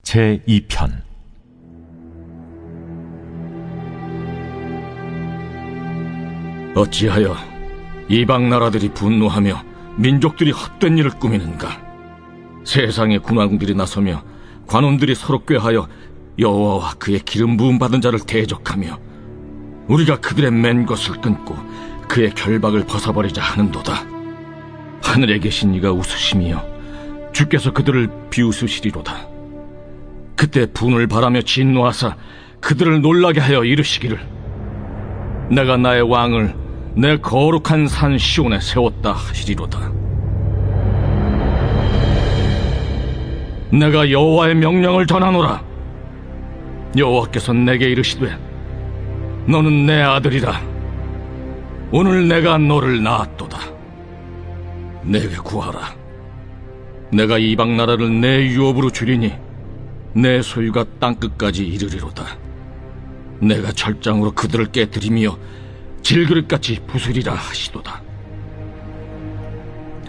제2편. 어찌하여 이방 나라들이 분노하며 민족들이 헛된 일을 꾸미는가? 세상의 군왕들이 나서며 관원들이 서로 꾀하여 여호와와 그의 기름 부음 받은 자를 대적하며 우리가 그들의 맨 것을 끊고 그의 결박을 벗어버리자 하는도다. 하늘에 계신 이가 웃으시며 주께서 그들을 비웃으시리로다. 그때 분을 바라며 진노하사 그들을 놀라게 하여 이르시기를, 내가 나의 왕을 내 거룩한 산 시온에 세웠다 하시리로다. 내가 여호와의 명령을 전하노라. 여호와께서 내게 이르시되, 너는 내 아들이라. 오늘 내가 너를 낳았도다. 내게 구하라. 내가 이방 나라를 내 유업으로 주리니 내 소유가 땅끝까지 이르리로다. 내가 철장으로 그들을 깨뜨리며 질그릇같이 부수리라 하시도다.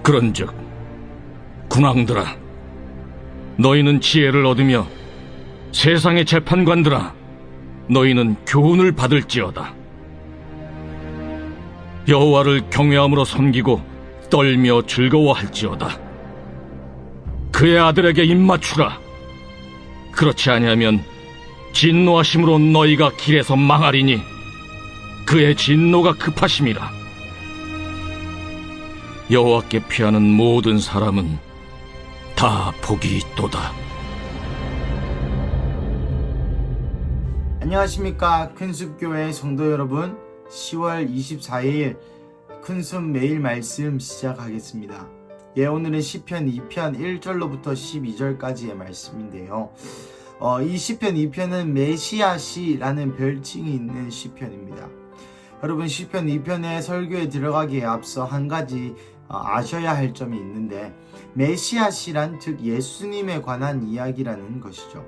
그런즉 군왕들아, 너희는 지혜를 얻으며 세상의 재판관들아, 너희는 교훈을 받을지어다. 여호와를 경외함으로 섬기고 떨며 즐거워할지어다. 그의 아들에게 입맞추라. 그렇지 아니하면 진노하심으로 너희가 길에서 망하리니 그의 진노가 급하심이라. 여호와께 피하는 모든 사람은 다 복이 있도다. 안녕하십니까, 큰숲교회 성도 여러분. 10월 24일 큰숲 매일 말씀 시작하겠습니다. 오늘은 시편 2편 1절로부터 12절까지의 말씀인데요. 이 시편 2편은 메시아시라는 별칭이 있는 시편입니다. 여러분, 시편 2편의 설교에 들어가기에 앞서 한 가지 아셔야 할 점이 있는데, 메시아시란 즉 예수님에 관한 이야기라는 것이죠.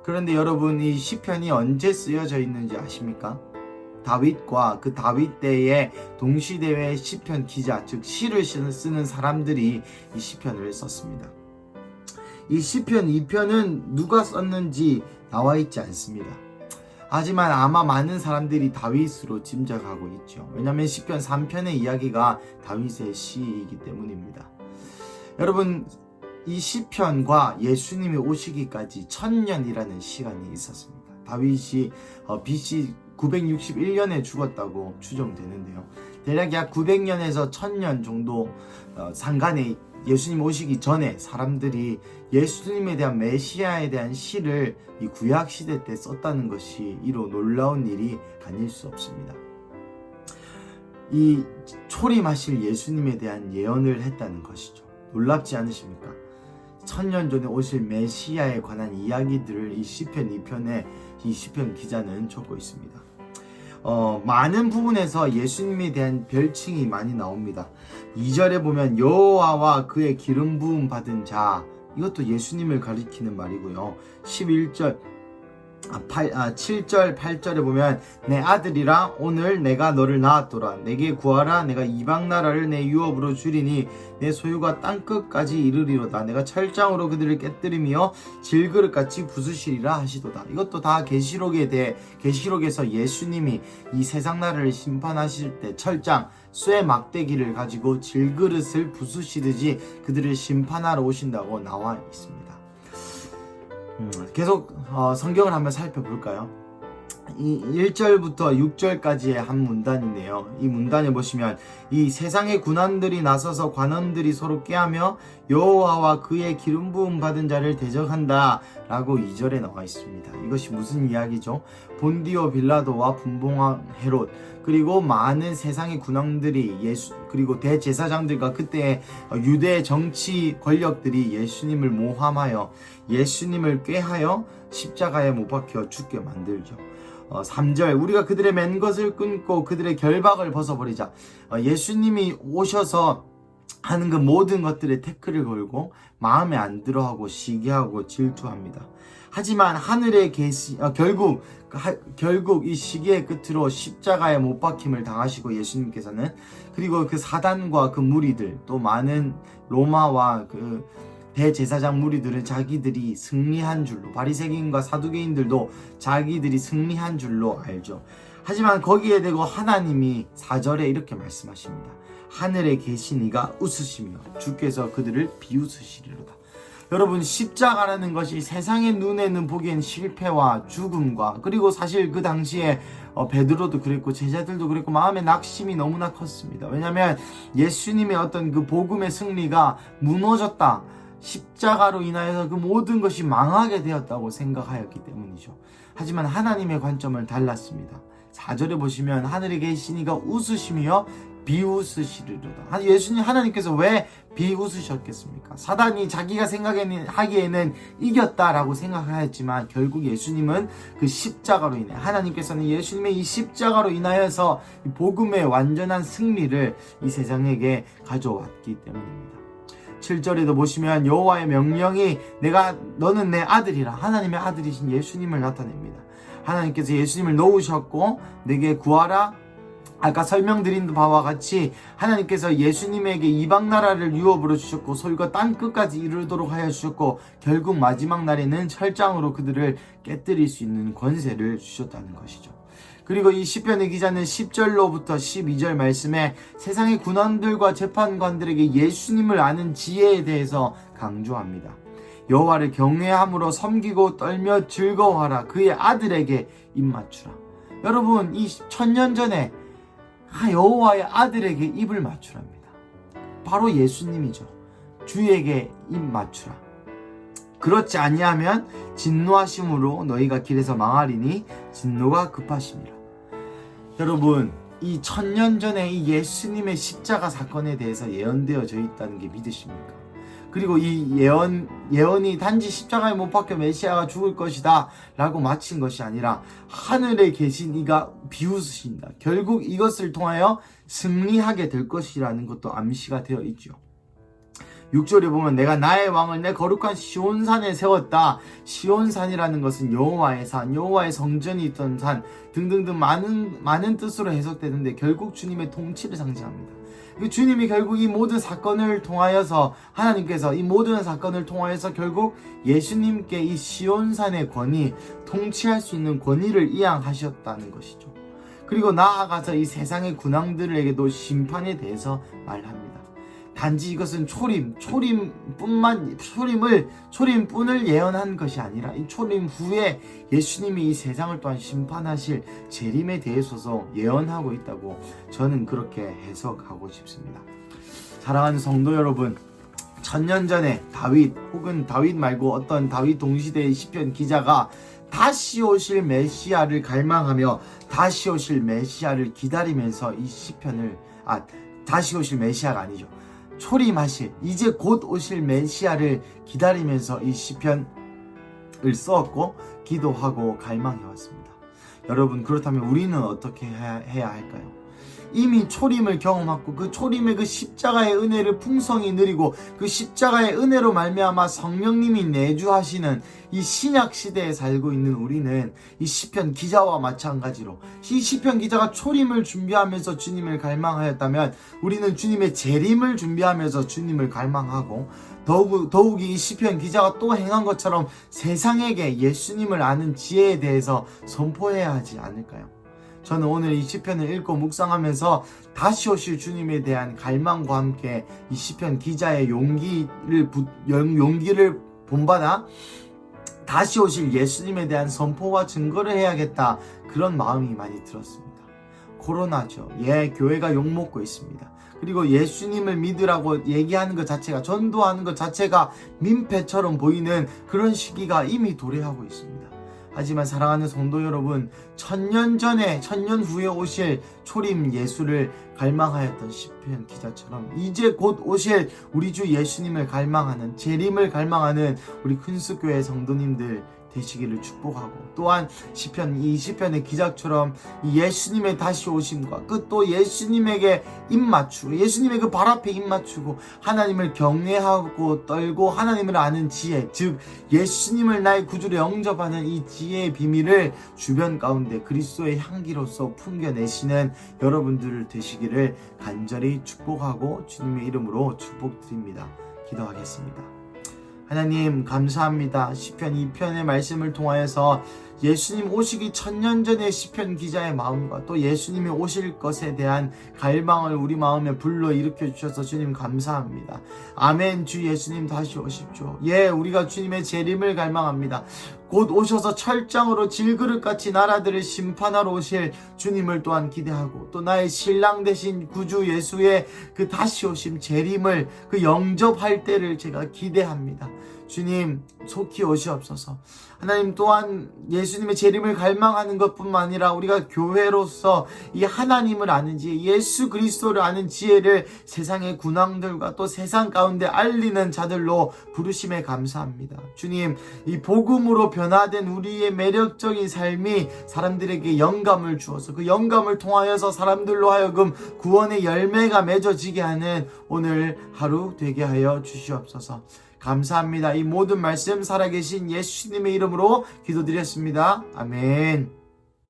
그런데 여러분, 이 시편이 언제 쓰여져 있는지 아십니까? 다윗과 그 다윗 때의 동시대의 시편 기자, 즉 시를 쓰는 사람들이 이 시편을 썼습니다. 이 시편 2편은 누가 썼는지 나와 있지 않습니다. 하지만 아마 많은 사람들이 다윗으로 짐작하고 있죠. 왜냐하면 시편 3편의 이야기가 다윗의 시이기 때문입니다. 여러분, 이 시편과 예수님이 오시기까지 1000년이라는 시간이 있었습니다. 다윗이 BC 961년에 죽었다고 추정되는데요. 대략 약 900년에서 1000년 정도 상간에 예수님 오시기 전에 사람들이 예수님에 대한 메시아에 대한 시를 이 구약 시대 때 썼다는 것이 이로 놀라운 일이 아닐 수 없습니다. 이 초림하실 예수님에 대한 예언을 했다는 것이죠. 놀랍지 않으십니까? 1000년 전에 오실 메시아에 관한 이야기들을 이 시편 2편에 이 시편 기자는 적고 있습니다. 많은 부분에서 예수님에 대한 별칭이 많이 나옵니다. 2절에 보면 여호와와 그의 기름 부음 받은 자, 이것도 예수님을 가리키는 말이고요. 7절 8절에 보면 내 아들이라, 오늘 내가 너를 낳았도라. 내게 구하라. 내가 이방 나라를 내 유업으로 주리니 내 소유가 땅끝까지 이르리로다. 내가 철장으로 그들을 깨뜨리며 질그릇같이 부수시리라 하시도다. 이것도 다 계시록에서 예수님이 이 세상 나라를 심판하실 때 철장, 쇠 막대기를 가지고 질그릇을 부수시듯이 그들을 심판하러 오신다고 나와 있습니다. 계속 성경을 한번 살펴볼까요? 이 1절부터 6절까지의 한 문단인데요. 이 문단에 보시면 이 세상의 군왕들이 나서서 관원들이 서로 꾀하며 여호와와 그의 기름 부음 받은 자를 대적한다 라고 2절에 나와 있습니다. 이것이 무슨 이야기죠? 본디오 빌라도와 분봉왕 헤롯, 그리고 많은 세상의 군왕들이 그리고 대제사장들과 그때의 유대 정치 권력들이 예수님을 모함하여 예수님을 꾀하여 십자가에 못 박혀 죽게 만들죠. 3절, 우리가 그들의 맨 것을 끊고 그들의 결박을 벗어버리자. 예수님이 오셔서 하는 그 모든 것들에 태클을 걸고 마음에 안 들어하고 시기하고 질투합니다. 하지만 하늘에 결국 이 시기의 끝으로 십자가에 못 박힘을 당하시고 예수님께서는, 그리고 그 사단과 그 무리들, 또 많은 로마와 그 대제사장 무리들은 자기들이 승리한 줄로, 바리새인과 사두개인들도 자기들이 승리한 줄로 알죠. 하지만 거기에 대고 하나님이 4절에 이렇게 말씀하십니다. 하늘에 계신 이가 웃으시며 주께서 그들을 비웃으시리로다. 여러분, 십자가라는 것이 세상의 눈에는 보기엔 실패와 죽음과, 그리고 사실 그 당시에 베드로도 그랬고 제자들도 그랬고 마음의 낙심이 너무나 컸습니다. 왜냐하면 예수님의 어떤 그 복음의 승리가 무너졌다, 십자가로 인하여서 그 모든 것이 망하게 되었다고 생각하였기 때문이죠. 하지만 하나님의 관점은 달랐습니다. 4절에 보시면 하늘에 계신 이가 웃으시며 비웃으시리로다. 예수님, 하나님께서 왜 비웃으셨겠습니까? 사단이 자기가 생각하기에는 이겼다라고 생각하였지만 결국 예수님은 그 십자가로 인해, 하나님께서는 예수님의 이 십자가로 인하여서 복음의 완전한 승리를 이 세상에게 가져왔기 때문입니다. 7절에도 보시면 여호와의 명령이 너는 내 아들이라, 하나님의 아들이신 예수님을 나타냅니다. 하나님께서 예수님을 놓으셨고 내게 구하라. 아까 설명드린 바와 같이 하나님께서 예수님에게 이방 나라를 유업으로 주셨고 솔과 땅 끝까지 이르도록 하여 주셨고 결국 마지막 날에는 철장으로 그들을 깨뜨릴 수 있는 권세를 주셨다는 것이죠. 그리고 이 시편의 기자는 10절로부터 12절 말씀에 세상의 군왕들과 재판관들에게 예수님을 아는 지혜에 대해서 강조합니다. 여호와를 경외함으로 섬기고 떨며 즐거워하라. 그의 아들에게 입맞추라. 여러분, 이 1000년 전에 여호와의 아들에게 입을 맞추랍니다. 바로 예수님이죠. 주에게 입 맞추라. 그렇지 아니하면 진노하심으로 너희가 길에서 망하리니 진노가 급하심이라. 여러분, 이 1000년 전에 이 예수님의 십자가 사건에 대해서 예언되어져 있다는 게 믿으십니까? 그리고 이 예언이 단지 십자가에 못 박혀 메시아가 죽을 것이다 라고 마친 것이 아니라 하늘에 계신 이가 비웃으신다. 결국 이것을 통하여 승리하게 될 것이라는 것도 암시가 되어 있죠. 6절에 보면 내가 나의 왕을 내 거룩한 시온산에 세웠다. 시온산이라는 것은 여호와의 산, 여호와의 성전이 있던 산 등등등 많은 뜻으로 해석되는데 결국 주님의 통치를 상징합니다. 주님이 결국 이 모든 사건을 통하여서, 하나님께서 이 모든 사건을 통하여서 결국 예수님께 이 시온산의 권위, 통치할 수 있는 권위를 이양하셨다는 것이죠. 그리고 나아가서 이 세상의 군왕들에게도 심판에 대해서 말합니다. 단지 이것은 초림뿐을 예언한 것이 아니라 이 초림 후에 예수님이 이 세상을 또한 심판하실 재림에 대해서도 예언하고 있다고 저는 그렇게 해석하고 싶습니다. 사랑하는 성도 여러분, 1000년 전에 다윗, 혹은 다윗 말고 어떤 다윗 동시대의 시편 기자가 다시 오실 메시아를 갈망하며 다시 오실 메시아를 기다리면서 이 시편을, 다시 오실 메시아가 아니죠, 초림하실, 이제 곧 오실 메시아를 기다리면서 이 시편을 썼고 기도하고 갈망해왔습니다. 여러분, 그렇다면 우리는 어떻게 해야 할까요? 이미 초림을 경험하고 그 초림의 그 십자가의 은혜를 풍성히 누리고 그 십자가의 은혜로 말미암아 성령님이 내주하시는 이 신약 시대에 살고 있는 우리는 이 시편 기자와 마찬가지로 이 시편 기자가 초림을 준비하면서 주님을 갈망하였다면 우리는 주님의 재림을 준비하면서 주님을 갈망하고 더욱이 이 시편 기자가 또 행한 것처럼 세상에게 예수님을 아는 지혜에 대해서 선포해야 하지 않을까요? 저는 오늘 이 시편을 읽고 묵상하면서 다시 오실 주님에 대한 갈망과 함께 이 시편 기자의 용기를 본받아 다시 오실 예수님에 대한 선포와 증거를 해야겠다, 그런 마음이 많이 들었습니다. 코로나죠. 교회가 욕먹고 있습니다. 그리고 예수님을 믿으라고 얘기하는 것 자체가, 전도하는 것 자체가 민폐처럼 보이는 그런 시기가 이미 도래하고 있습니다. 하지만 사랑하는 성도 여러분, 1000년 전에 1000년 후에 오실 초림 예수를 갈망하였던 시편 기자처럼 이제 곧 오실 우리 주 예수님을 갈망하는, 재림을 갈망하는 우리 큰수교회 성도님들 되시기를 축복하고, 또한 이 시편의 기자처럼 이 예수님의 다시 오심과 또 예수님에게 입맞추고 예수님의 그 발 앞에 입맞추고 하나님을 경외하고 떨고 하나님을 아는 지혜, 즉 예수님을 나의 구주로 영접하는 이 지혜의 비밀을 주변 가운데 그리스도의 향기로서 풍겨내시는 여러분들 되시기를 간절히 축복하고 주님의 이름으로 축복드립니다. 기도하겠습니다. 하나님 감사합니다. 시편 2편의 말씀을 통하여서 예수님 오시기 1000년 전의 시편 기자의 마음과 또 예수님이 오실 것에 대한 갈망을 우리 마음에 불러일으켜 주셔서 주님 감사합니다. 아멘. 주 예수님 다시 오십시오. 예, 우리가 주님의 재림을 갈망합니다. 곧 오셔서 철장으로 질그릇같이 나라들을 심판하러 오실 주님을 또한 기대하고 또 나의 신랑 되신 구주 예수의 그 다시 오심 재림을 그 영접할 때를 제가 기대합니다. 주님 속히 오시옵소서. 하나님 또한 예수님의 재림을 갈망하는 것뿐만 아니라 우리가 교회로서 이 하나님을 아는 지혜, 예수 그리스도를 아는 지혜를 세상의 군왕들과 또 세상 가운데 알리는 자들로 부르심에 감사합니다. 주님, 이 복음으로 변화된 우리의 매력적인 삶이 사람들에게 영감을 주어서 그 영감을 통하여서 사람들로 하여금 구원의 열매가 맺어지게 하는 오늘 하루 되게 하여 주시옵소서. 감사합니다. 이 모든 말씀 살아계신 예수님의 이름으로 기도드렸습니다. 아멘.